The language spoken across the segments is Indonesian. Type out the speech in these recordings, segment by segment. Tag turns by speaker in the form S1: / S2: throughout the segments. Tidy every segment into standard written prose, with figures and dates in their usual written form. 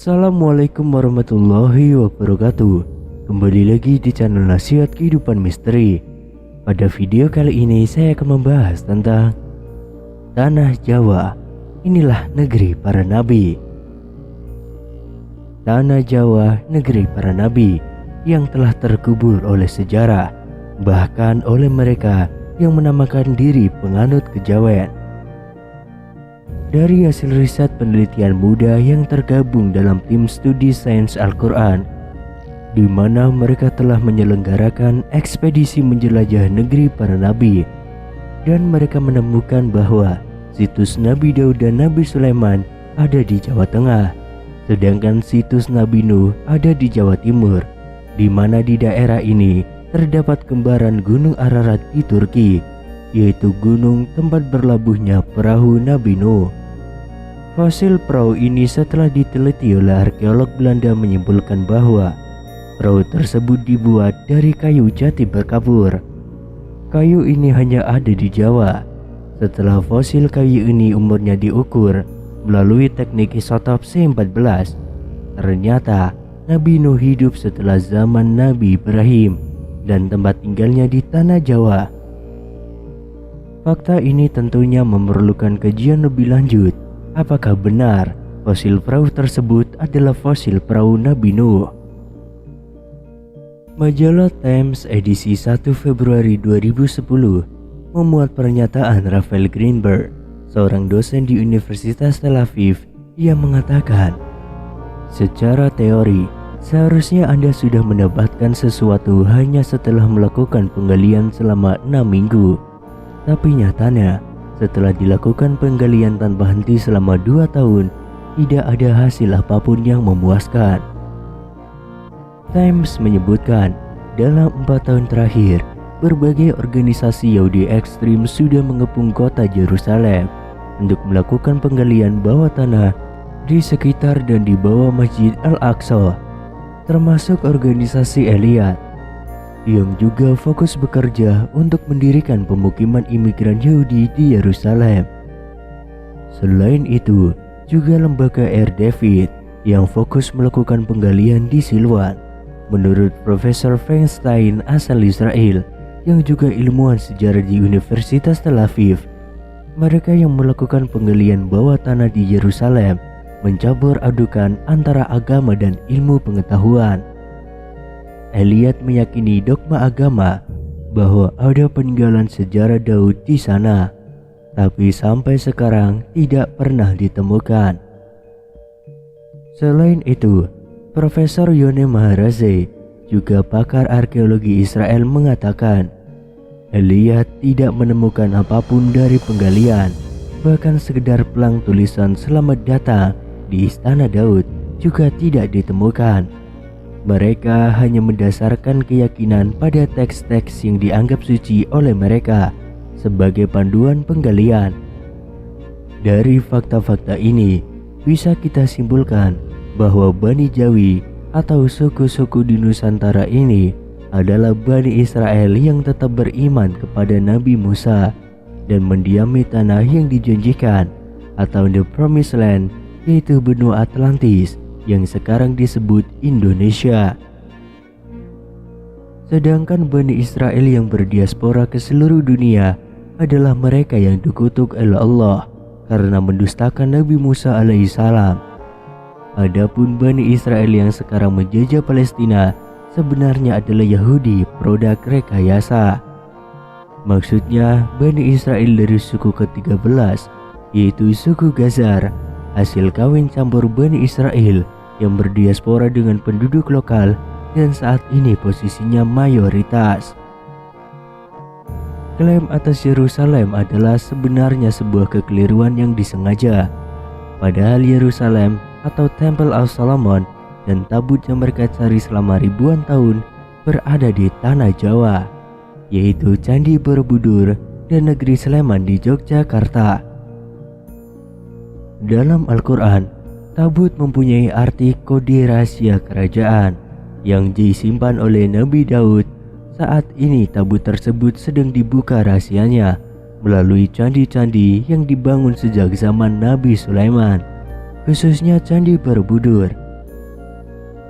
S1: Assalamualaikum warahmatullahi wabarakatuh. Kembali lagi di channel Nasihat Kehidupan Misteri. Pada video kali ini saya akan membahas tentang Tanah Jawa. Inilah negeri para nabi. Tanah Jawa, negeri para nabi yang telah terkubur oleh sejarah, bahkan oleh mereka yang menamakan diri penganut kejawen. Dari hasil riset penelitian muda yang tergabung dalam tim studi sains Al-Quran, di mana mereka telah menyelenggarakan ekspedisi menjelajah negeri para nabi, dan mereka menemukan bahwa situs Nabi Daud dan Nabi Sulaiman ada di Jawa Tengah, sedangkan situs Nabi Nuh ada di Jawa Timur, di mana di daerah ini terdapat kembaran Gunung Ararat di Turki, yaitu gunung tempat berlabuhnya perahu Nabi Nuh. Fosil perahu ini setelah diteliti oleh arkeolog Belanda menyimpulkan bahwa perahu tersebut dibuat dari kayu jati berkapur. Kayu ini hanya ada di Jawa. Setelah fosil kayu ini umurnya diukur melalui teknik isotop C14, ternyata Nabi Nuh hidup setelah zaman Nabi Ibrahim dan tempat tinggalnya di tanah Jawa. Fakta ini tentunya memerlukan kajian lebih lanjut. Apakah benar fosil perahu tersebut adalah fosil perahu Nabi Nuh? Majalah Times edisi 1 Februari 2010 memuat pernyataan Raphael Greenberg, seorang dosen di Universitas Tel Aviv, yang mengatakan, secara teori, seharusnya Anda sudah mendapatkan sesuatu hanya setelah melakukan penggalian selama 6 minggu. Tapi nyatanya, setelah dilakukan penggalian tanpa henti selama 2 tahun, tidak ada hasil apapun yang memuaskan. Times menyebutkan, dalam 4 tahun terakhir, berbagai organisasi Yahudi ekstrim sudah mengepung kota Yerusalem untuk melakukan penggalian bawah tanah di sekitar dan di bawah Masjid Al-Aqsa, termasuk organisasi Eliyat, yang juga fokus bekerja untuk mendirikan pemukiman imigran Yahudi di Yerusalem. Selain itu, juga lembaga Air David yang fokus melakukan penggalian di Silwan. Menurut Profesor Feinstein asal Israel, yang juga ilmuwan sejarah di Universitas Tel Aviv, mereka yang melakukan penggalian bawah tanah di Yerusalem mencampur adukan antara agama dan ilmu pengetahuan. Eliyat meyakini dogma agama bahwa ada peninggalan sejarah Daud di sana, tapi sampai sekarang tidak pernah ditemukan. Selain itu, Profesor Yone Maharaze, juga pakar arkeologi Israel, mengatakan Eliyat tidak menemukan apapun dari penggalian, bahkan sekedar pelang tulisan selamat datang di Istana Daud juga tidak ditemukan. Mereka hanya mendasarkan keyakinan pada teks-teks yang dianggap suci oleh mereka sebagai panduan penggalian. Dari fakta-fakta ini, bisa kita simpulkan bahwa Bani Jawi atau suku-suku di Nusantara ini adalah Bani Israel yang tetap beriman kepada Nabi Musa dan mendiami tanah yang dijanjikan atau The Promised Land, yaitu benua Atlantis yang sekarang disebut Indonesia. Sedangkan Bani Israel yang berdiaspora ke seluruh dunia adalah mereka yang dikutuk oleh Allah karena mendustakan Nabi Musa alaihissalam. Adapun Bani Israel yang sekarang menjajah Palestina sebenarnya adalah Yahudi produk rekayasa. Maksudnya Bani Israel dari suku ke-13, yaitu suku Gazar, hasil kawin campur Bani Israel yang berdiaspora dengan penduduk lokal dan saat ini posisinya mayoritas. Klaim atas Yerusalem adalah sebenarnya sebuah kekeliruan yang disengaja. Padahal Yerusalem atau Temple of Solomon dan tabut yang mereka cari selama ribuan tahun berada di tanah Jawa, yaitu Candi Borobudur dan Negeri Sleman di Yogyakarta. Dalam Al-Quran, tabut mempunyai arti kode rahasia kerajaan yang disimpan oleh Nabi Daud. Saat ini tabut tersebut sedang dibuka rahasianya melalui candi-candi yang dibangun sejak zaman Nabi Sulaiman, khususnya Candi Borobudur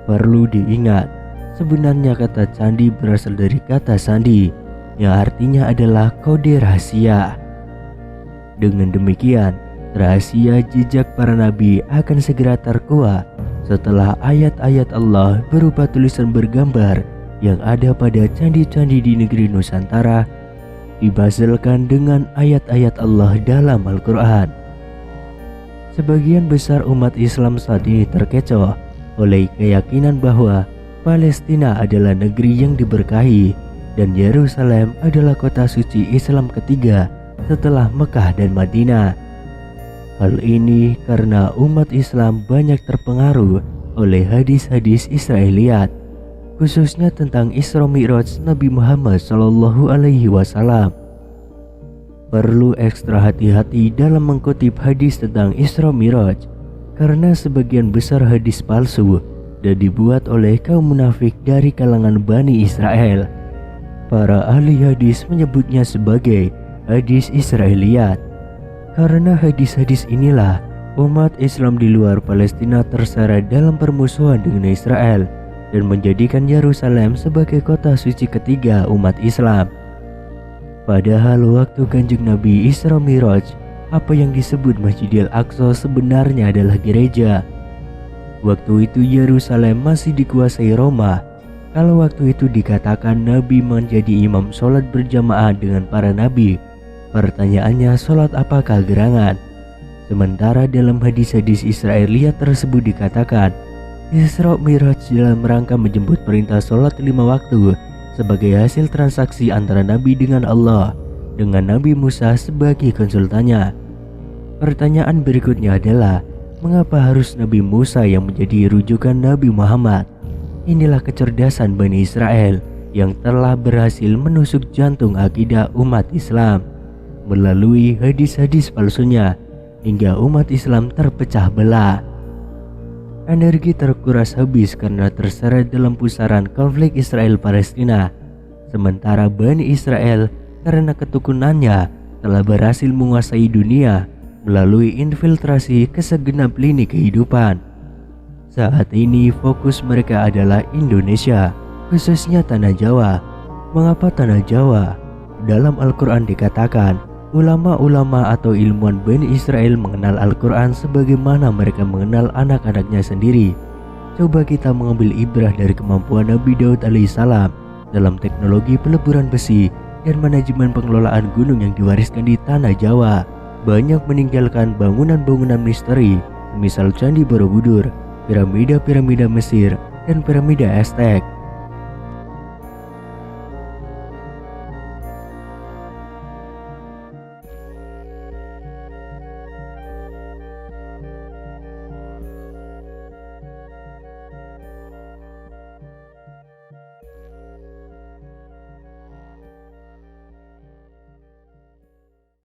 S1: Perlu diingat, sebenarnya kata candi berasal dari kata sandi, yang artinya adalah kode rahasia. Dengan demikian, rahasia jejak para nabi akan segera terkuak setelah ayat-ayat Allah berupa tulisan bergambar yang ada pada candi-candi di negeri Nusantara dibazelkan dengan ayat-ayat Allah dalam Al-Quran. Sebagian besar umat Islam saat ini terkecoh oleh keyakinan bahwa Palestina adalah negeri yang diberkahi dan Yerusalem adalah kota suci Islam ketiga setelah Mekah dan Madinah. Hal ini karena umat Islam banyak terpengaruh oleh hadis-hadis Israiliyat, khususnya tentang Isra Mi'raj Nabi Muhammad SAW. Perlu ekstra hati-hati dalam mengutip hadis tentang Isra Mi'raj, karena sebagian besar hadis palsu dan dibuat oleh kaum munafik dari kalangan Bani Israel. Para ahli hadis menyebutnya sebagai hadis Israiliyat. Karena hadis-hadis inilah umat Islam di luar Palestina terseret dalam permusuhan dengan Israel dan menjadikan Yerusalem sebagai kota suci ketiga umat Islam. Padahal waktu Kanjeng Nabi Isra Mi'raj, apa yang disebut Masjidil Aqsa sebenarnya adalah gereja. Waktu itu Yerusalem masih dikuasai Roma. Kalau waktu itu dikatakan Nabi menjadi imam sholat berjamaah dengan para nabi, pertanyaannya sholat apakah gerangan? Sementara dalam hadis-hadis Israiliyat tersebut dikatakan Isra Mi'raj dalam rangka menjemput perintah sholat 5 waktu sebagai hasil transaksi antara Nabi dengan Allah, dengan Nabi Musa sebagai konsultannya. Pertanyaan berikutnya adalah, mengapa harus Nabi Musa yang menjadi rujukan Nabi Muhammad? Inilah kecerdasan Bani Israel yang telah berhasil menusuk jantung akidah umat Islam melalui hadis-hadis palsunya hingga umat Islam terpecah belah. Energi terkuras habis karena terseret dalam pusaran konflik Israel-Palestina, sementara Bani Israel karena ketekunannya telah berhasil menguasai dunia melalui infiltrasi ke segenap lini kehidupan. Saat ini fokus mereka adalah Indonesia, khususnya Tanah Jawa. Mengapa Tanah Jawa? Dalam Al-Quran dikatakan, ulama-ulama atau ilmuwan Bani Israel mengenal Al-Quran sebagaimana mereka mengenal anak-anaknya sendiri. Coba kita mengambil ibrah dari kemampuan Nabi Daud alaihissalam dalam teknologi peleburan besi dan manajemen pengelolaan gunung yang diwariskan di Tanah Jawa. Banyak meninggalkan bangunan-bangunan misteri, misal Candi Borobudur, piramida-piramida Mesir, dan piramida Aztec.